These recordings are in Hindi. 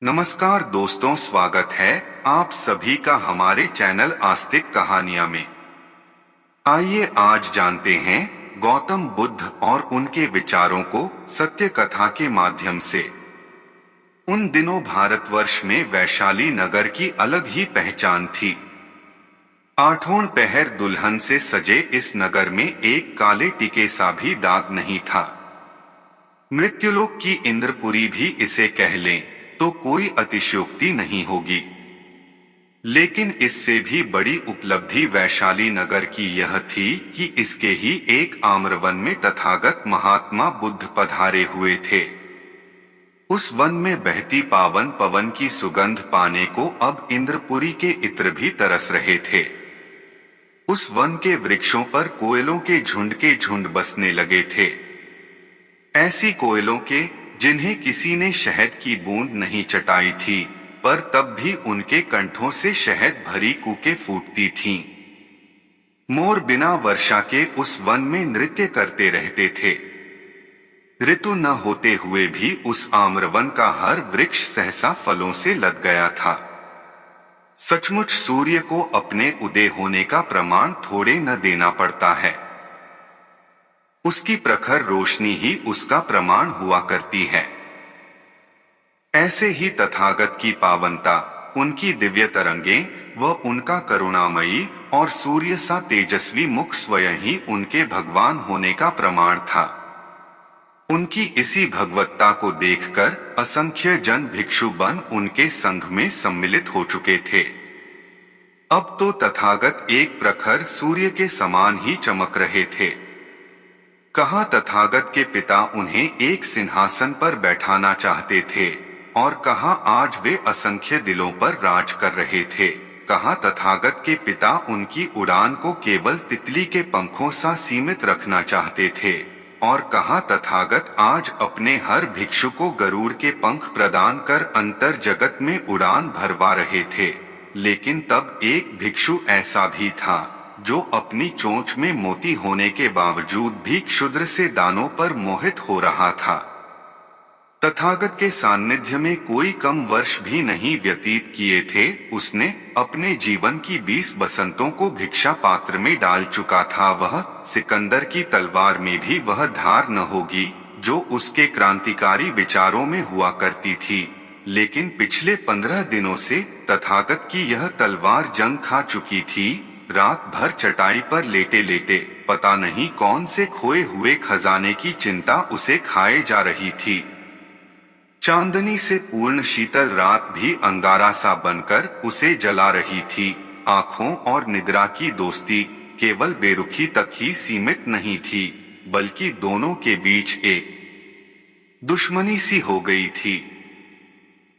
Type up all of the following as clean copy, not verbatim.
नमस्कार दोस्तों, स्वागत है आप सभी का हमारे चैनल आस्तिक कहानियां में। आइए आज जानते हैं गौतम बुद्ध और उनके विचारों को सत्य कथा के माध्यम से। उन दिनों भारतवर्ष में वैशाली नगर की अलग ही पहचान थी। आठों पहर दुल्हन से सजे इस नगर में एक काले टिके सा भी दाग नहीं था। मृत्युलोक की इंद्रपुरी भी इसे कह लें तो कोई अतिशयोक्ति नहीं होगी। लेकिन इससे भी बड़ी उपलब्धि वैशाली नगर की यह थी कि इसके ही एक आम्रवन में तथागत महात्मा बुद्ध पधारे हुए थे। उस वन में बहती पावन पवन की सुगंध पाने को अब इंद्रपुरी के इत्र भी तरस रहे थे। उस वन के वृक्षों पर कोयलों के झुंड बसने लगे थे। ऐसी कोयलों के जिन्हें किसी ने शहद की बूंद नहीं चटाई थी, पर तब भी उनके कंठों से शहद भरी कूकें फूटती थीं। मोर बिना वर्षा के उस वन में नृत्य करते रहते थे। ऋतु न होते हुए भी उस आम्रवन का हर वृक्ष सहसा फलों से लद गया था। सचमुच सूर्य को अपने उदय होने का प्रमाण थोड़े न देना पड़ता है। उसकी प्रखर रोशनी ही उसका प्रमाण हुआ करती है। ऐसे ही तथागत की पावनता, उनकी दिव्य तरंगें व उनका करुणामयी और सूर्य सा तेजस्वी मुख स्वयं ही उनके भगवान होने का प्रमाण था। उनकी इसी भगवत्ता को देखकर असंख्य जन भिक्षु बन उनके संघ में सम्मिलित हो चुके थे। अब तो तथागत एक प्रखर सूर्य के समान ही चमक रहे थे। कहाँ तथागत के पिता उन्हें एक सिंहासन पर बैठाना चाहते थे और कहाँ आज वे असंख्य दिलों पर राज कर रहे थे। कहाँ तथागत के पिता उनकी उड़ान को केवल तितली के पंखों सा सीमित रखना चाहते थे और कहाँ तथागत आज अपने हर भिक्षु को गरुड़ के पंख प्रदान कर अंतर जगत में उड़ान भरवा रहे थे। लेकिन तब एक भिक्षु ऐसा भी था जो अपनी चोंच में मोती होने के बावजूद भी क्षुद्र से दानों पर मोहित हो रहा था। तथागत के सान्निध्य में कोई कम वर्ष भी नहीं व्यतीत किए थे, उसने अपने जीवन की 20 बसंतों को भिक्षा पात्र में डाल चुका था। वह सिकंदर की तलवार में भी वह धार न होगी जो उसके क्रांतिकारी विचारों में हुआ करती थी। लेकिन पिछले 15 दिनों से तथागत की यह तलवार जंग खा चुकी थी। रात भर चटाई पर लेटे लेटे पता नहीं कौन से खोए हुए खजाने की चिंता उसे खाए जा रही थी। चांदनी से पूर्ण शीतल रात भी अंगारा सा बनकर उसे जला रही थी। आंखों और निद्रा की दोस्ती केवल बेरुखी तक ही सीमित नहीं थी, बल्कि दोनों के बीच एक दुश्मनी सी हो गई थी।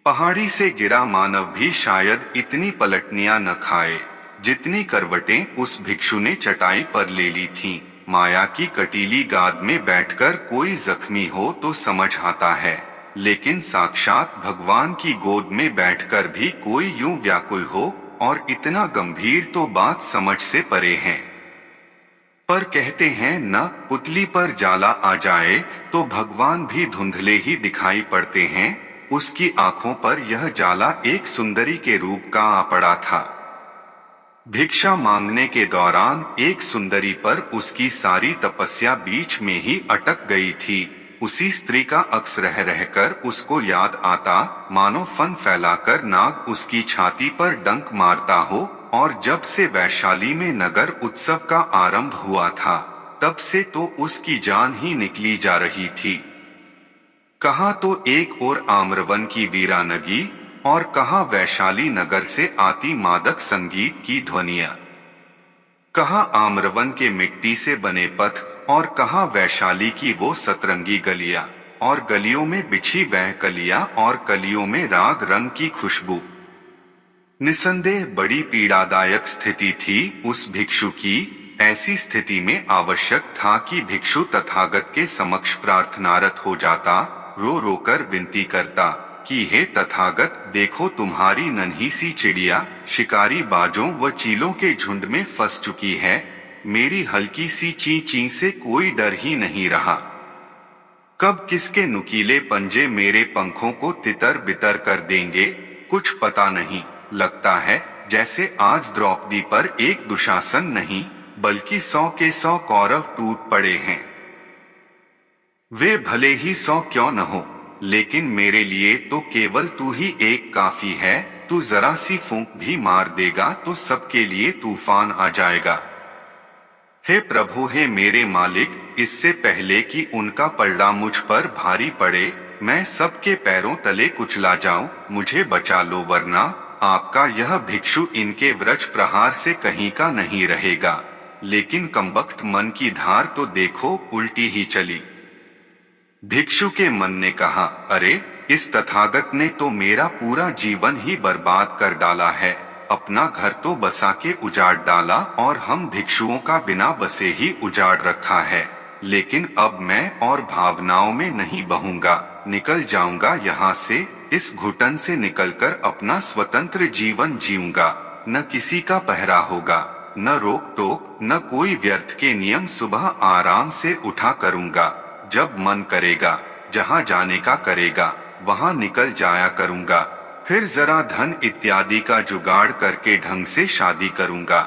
पहाड़ी से गिरा मानव भी शायद इतनी पलटनियां न खाए जितनी करवटें उस भिक्षु ने चटाई पर ले ली थीं। माया की कटीली गाद में बैठकर कोई जख्मी हो तो समझ आता है, लेकिन साक्षात भगवान की गोद में बैठकर भी कोई यूं व्याकुल हो और इतना गंभीर तो बात समझ से परे है। पर कहते हैं न पुतली पर जाला आ जाए तो भगवान भी धुंधले ही दिखाई पड़ते हैं। उसकी आंखों पर यह जाला एक सुंदरी के रूप का आ पड़ा था। भिक्षा मांगने के दौरान एक सुंदरी पर उसकी सारी तपस्या बीच में ही अटक गई थी। उसी स्त्री का अक्स रह रहकर उसको याद आता, मानो फन फैलाकर नाग उसकी छाती पर डंक मारता हो। और जब से वैशाली में नगर उत्सव का आरंभ हुआ था, तब से तो उसकी जान ही निकली जा रही थी। कहाँ तो एक और आम्रवन की वीरानगी और कहाँ वैशाली नगर से आती मादक संगीत की ध्वनियां। कहाँ आम्रवन के मिट्टी से बने पथ और कहाँ वैशाली की वो सतरंगी गलियां और गलियों में बिछी वह कलियां और कलियों में राग रंग की खुशबू। निसंदेह बड़ी पीड़ादायक स्थिति थी उस भिक्षु की। ऐसी स्थिति में आवश्यक था कि भिक्षु तथागत के समक्ष प्रार्थनारत हो जाता, रो रोकर विनती करता कि हे तथागत, देखो तुम्हारी नन्ही सी चिड़िया शिकारी बाजों व चीलों के झुंड में फंस चुकी है। मेरी हल्की सी ची ची से कोई डर ही नहीं रहा। कब किसके नुकीले पंजे मेरे पंखों को तितर बितर कर देंगे, कुछ पता नहीं। लगता है जैसे आज द्रौपदी पर एक दुशासन नहीं बल्कि 100 के 100 कौरव टूट पड़े हैं। वे भले ही 100 क्यों न हो, लेकिन मेरे लिए तो केवल तू ही एक काफी है। तू जरा सी फूंक भी मार देगा तो सबके लिए तूफान आ जाएगा। हे प्रभु, हे मेरे मालिक, इससे पहले कि उनका पलड़ा मुझ पर भारी पड़े, मैं सबके पैरों तले कुचला जाऊं, मुझे बचा लो, वरना आपका यह भिक्षु इनके व्रज प्रहार से कहीं का नहीं रहेगा। लेकिन कमबख्त मन की धार तो देखो उल्टी ही चली। भिक्षु के मन ने कहा, अरे इस तथागत ने तो मेरा पूरा जीवन ही बर्बाद कर डाला है। अपना घर तो बसा के उजाड़ डाला और हम भिक्षुओं का बिना बसे ही उजाड़ रखा है। लेकिन अब मैं और भावनाओं में नहीं बहूंगा, निकल जाऊंगा यहाँ से। इस घुटन से निकलकर अपना स्वतंत्र जीवन जीऊंगा। न किसी का पहरा होगा, न रोक टोक, न कोई व्यर्थ के नियम। सुबह आराम से उठा करूंगा, जब मन करेगा, जहाँ जाने का करेगा वहाँ निकल जाया करूंगा। फिर जरा धन इत्यादि का जुगाड़ करके ढंग से शादी करूंगा।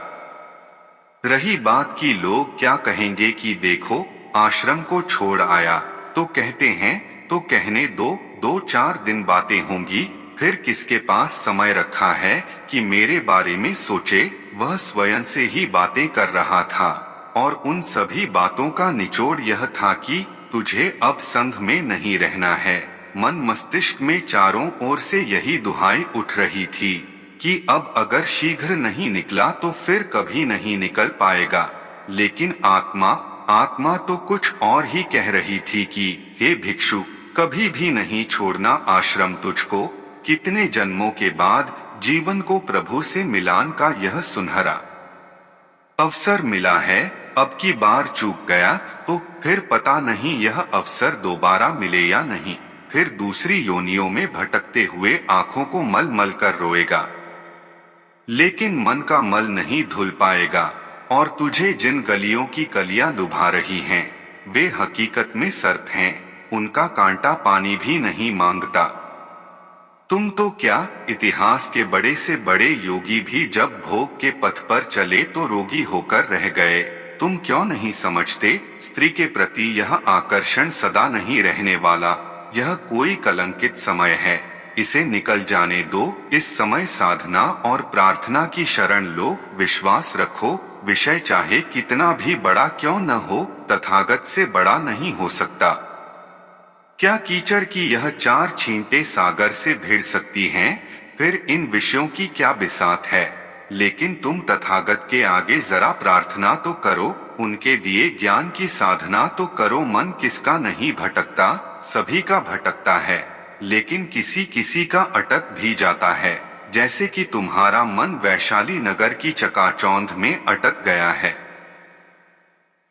रही बात की लोग क्या कहेंगे कि देखो आश्रम को छोड़ आया, तो कहते हैं तो कहने दो, 2-4 दिन बातें होंगी। फिर किसके पास समय रखा है कि मेरे बारे में सोचे। वह स्वयं से ही बातें कर रहा था और उन सभी बातों का निचोड़ यह था कि तुझे अब संघ में नहीं रहना है। मन मस्तिष्क में चारों ओर से यही दुहाई उठ रही थी कि अब अगर शीघ्र नहीं निकला तो फिर कभी नहीं निकल पाएगा। लेकिन आत्मा तो कुछ और ही कह रही थी कि हे भिक्षु, कभी भी नहीं छोड़ना आश्रम तुझको। कितने जन्मों के बाद जीवन को प्रभु से मिलान का यह सुनहरा अवसर मिला है। अब की बार चूक गया तो फिर पता नहीं यह अवसर दोबारा मिले या नहीं। फिर दूसरी योनियों में भटकते हुए आंखों को मल मल कर रोएगा, लेकिन मन का मल नहीं धुल पाएगा। और तुझे जिन गलियों की कलियां लुभा रही हैं, वे हकीकत में सर्प हैं। उनका कांटा पानी भी नहीं मांगता। तुम तो क्या, इतिहास के बड़े से बड़े योगी भी जब भोग के पथ पर चले तो रोगी होकर रह गए। तुम क्यों नहीं समझते, स्त्री के प्रति यह आकर्षण सदा नहीं रहने वाला। यह कोई कलंकित समय है, इसे निकल जाने दो। इस समय साधना और प्रार्थना की शरण लो, विश्वास रखो। विषय चाहे कितना भी बड़ा क्यों न हो, तथागत से बड़ा नहीं हो सकता। क्या कीचड़ की यह 4 छींटे सागर से भिड़ सकती हैं? फिर इन विषयों की क्या बिसात है। लेकिन तुम तथागत के आगे जरा प्रार्थना तो करो, उनके दिए ज्ञान की साधना तो करो। मन किसका नहीं भटकता, सभी का भटकता है, लेकिन किसी किसी का अटक भी जाता है। जैसे कि तुम्हारा मन वैशाली नगर की चकाचौंध में अटक गया है।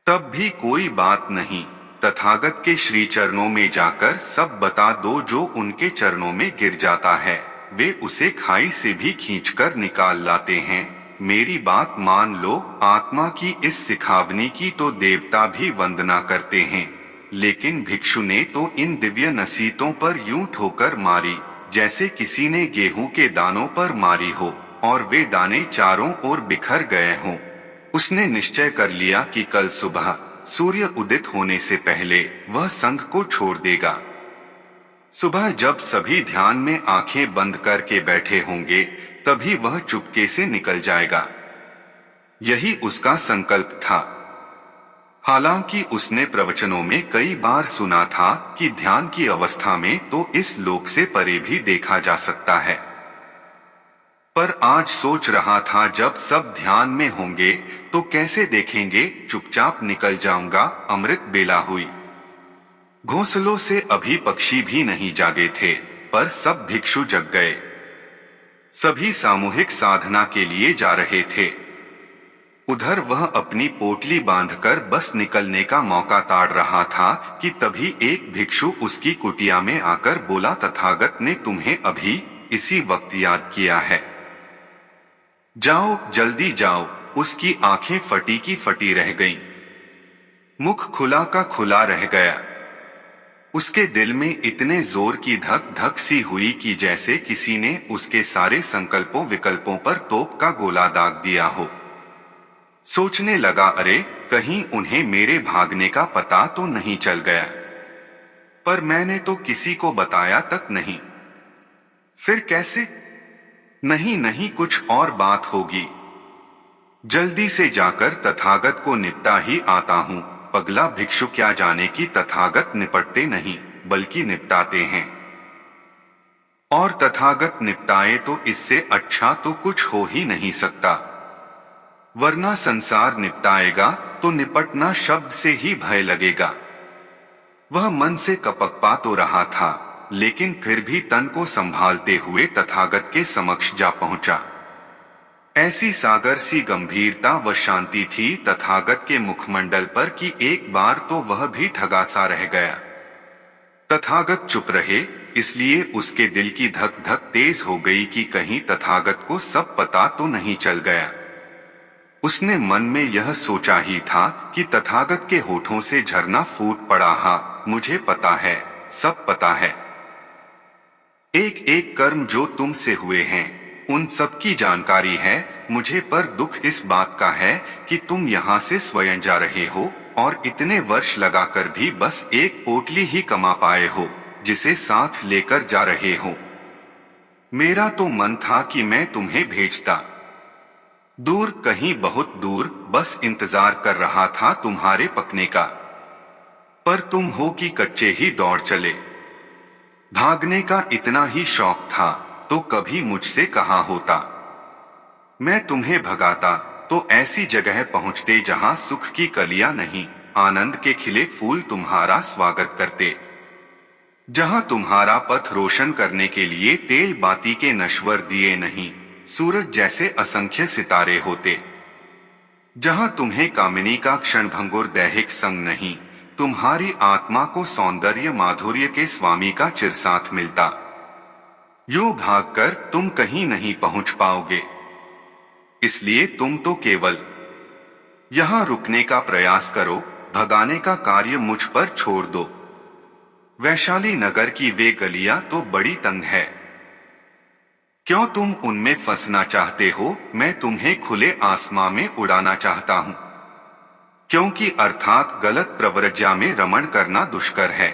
तब भी कोई बात नहीं, तथागत के श्री चरणों में जाकर सब बता दो। जो उनके चरणों में गिर जाता है वे उसे खाई से भी खींचकर निकाल लाते हैं। मेरी बात मान लो, आत्मा की इस सिखावनी की तो देवता भी वंदना करते हैं। लेकिन भिक्षु ने तो इन दिव्य नसीतों पर यूं ठोकर मारी जैसे किसी ने गेहूं के दानों पर मारी हो और वे दाने चारों ओर बिखर गए हों। उसने निश्चय कर लिया कि कल सुबह सूर्य उदित होने से पहले वह संघ को छोड़ देगा। सुबह जब सभी ध्यान में आंखें बंद करके बैठे होंगे, तभी वह चुपके से निकल जाएगा। यही उसका संकल्प था। हालांकि उसने प्रवचनों में कई बार सुना था कि ध्यान की अवस्था में तो इस लोक से परे भी देखा जा सकता है, पर आज सोच रहा था जब सब ध्यान में होंगे तो कैसे देखेंगे। चुपचाप निकल जाऊंगा। अमृत बेला हुई। घोंसलों से अभी पक्षी भी नहीं जागे थे, पर सब भिक्षु जग गए। सभी सामूहिक साधना के लिए जा रहे थे। उधर वह अपनी पोटली बांधकर बस निकलने का मौका ताड़ रहा था कि तभी एक भिक्षु उसकी कुटिया में आकर बोला, तथागत ने तुम्हें अभी इसी वक्त याद किया है, जाओ जल्दी जाओ। उसकी आंखें फटी की फटी रह गईं, मुख खुला का खुला रह गया। उसके दिल में इतने जोर की धक धक सी हुई कि जैसे किसी ने उसके सारे संकल्पों विकल्पों पर तोप का गोला दाग दिया हो। सोचने लगा, अरे कहीं उन्हें मेरे भागने का पता तो नहीं चल गया। पर मैंने तो किसी को बताया तक नहीं। फिर कैसे? नहीं नहीं, कुछ और बात होगी। जल्दी से जाकर तथागत को निपटा ही आता हूँ। पगला भिक्षु क्या जाने कि तथागत निपटते नहीं बल्कि निपटाते हैं। और तथागत निपटाए तो इससे अच्छा तो कुछ हो ही नहीं सकता। वरना संसार निपटाएगा तो निपटना शब्द से ही भय लगेगा। वह मन से कपकपा तो रहा था, लेकिन फिर भी तन को संभालते हुए तथागत के समक्ष जा पहुंचा। ऐसी सागर सी गंभीरता व शांति थी तथागत के मुखमंडल पर कि एक बार तो वह भी ठगा सा रह गया। तथागत चुप रहे, इसलिए उसके दिल की धक धक तेज हो गई कि कहीं तथागत को सब पता तो नहीं चल गया। उसने मन में यह सोचा ही था कि तथागत के होठों से झरना फूट पड़ा। हाँ, मुझे पता है, सब पता है। एक एक कर्म जो तुमसे हुए हैं उन सब की जानकारी है मुझे, पर दुख इस बात का है कि तुम यहाँ से स्वयं जा रहे हो और इतने वर्ष लगाकर भी बस एक पोटली ही कमा पाए हो जिसे साथ लेकर जा रहे हो। मेरा तो मन था कि मैं तुम्हें भेजता दूर, कहीं बहुत दूर, बस इंतजार कर रहा था तुम्हारे पकने का। पर तुम हो कि कच्चे ही दौड़ चले। भागने का इतना ही शौक था तो कभी मुझसे कहा होता। मैं तुम्हें भगाता तो ऐसी जगह पहुंचते जहां सुख की कलियां नहीं, आनंद के खिले फूल तुम्हारा स्वागत करते। जहां तुम्हारा पथ रोशन करने के लिए तेल बाती के नश्वर दिए नहीं, सूरज जैसे असंख्य सितारे होते। जहां तुम्हें कामिनी का क्षणभंगुर दैहिक संग नहीं, तुम्हारी आत्मा को सौंदर्य माधुर्य के स्वामी का चिरसाथ मिलता। यूं भागकर तुम कहीं नहीं पहुंच पाओगे, इसलिए तुम तो केवल यहां रुकने का प्रयास करो, भगाने का कार्य मुझ पर छोड़ दो। वैशाली नगर की वे गलियां तो बड़ी तंग है। क्यों तुम उनमें फंसना चाहते हो? मैं तुम्हें खुले आसमां में उड़ाना चाहता हूं, क्योंकि अर्थात गलत प्रवृत्तियां में रमण करना दुष्कर है।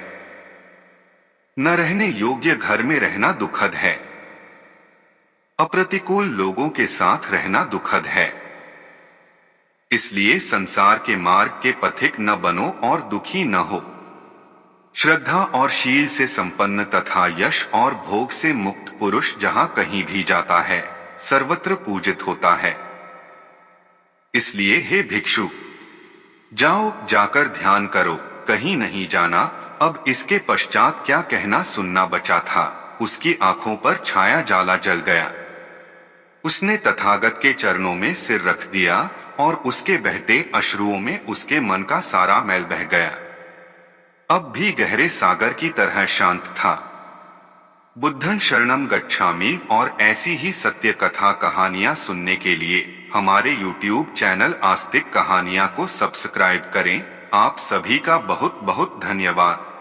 न रहने योग्य घर में रहना दुखद है। अप्रतिकूल लोगों के साथ रहना दुखद है। इसलिए संसार के मार्ग के पथिक न बनो और दुखी न हो। श्रद्धा और शील से संपन्न तथा यश और भोग से मुक्त पुरुष जहां कहीं भी जाता है सर्वत्र पूजित होता है। इसलिए हे भिक्षु, जाओ, जाकर ध्यान करो, कहीं नहीं जाना। अब इसके पश्चात क्या कहना सुनना बचा था। उसकी आंखों पर छाया जाला जल गया। उसने तथागत के चरणों में सिर रख दिया और उसके बहते अश्रुओं में उसके मन का सारा मैल बह गया। अब भी गहरे सागर की तरह शांत था। बुद्धं शरणं गच्छामि और ऐसी ही सत्य कथा कहानियां सुनने के लिए हमारे YouTube चैनल आस्तिक कहानियां को सब्सक्राइब करें। आप सभी का बहुत बहुत धन्यवाद।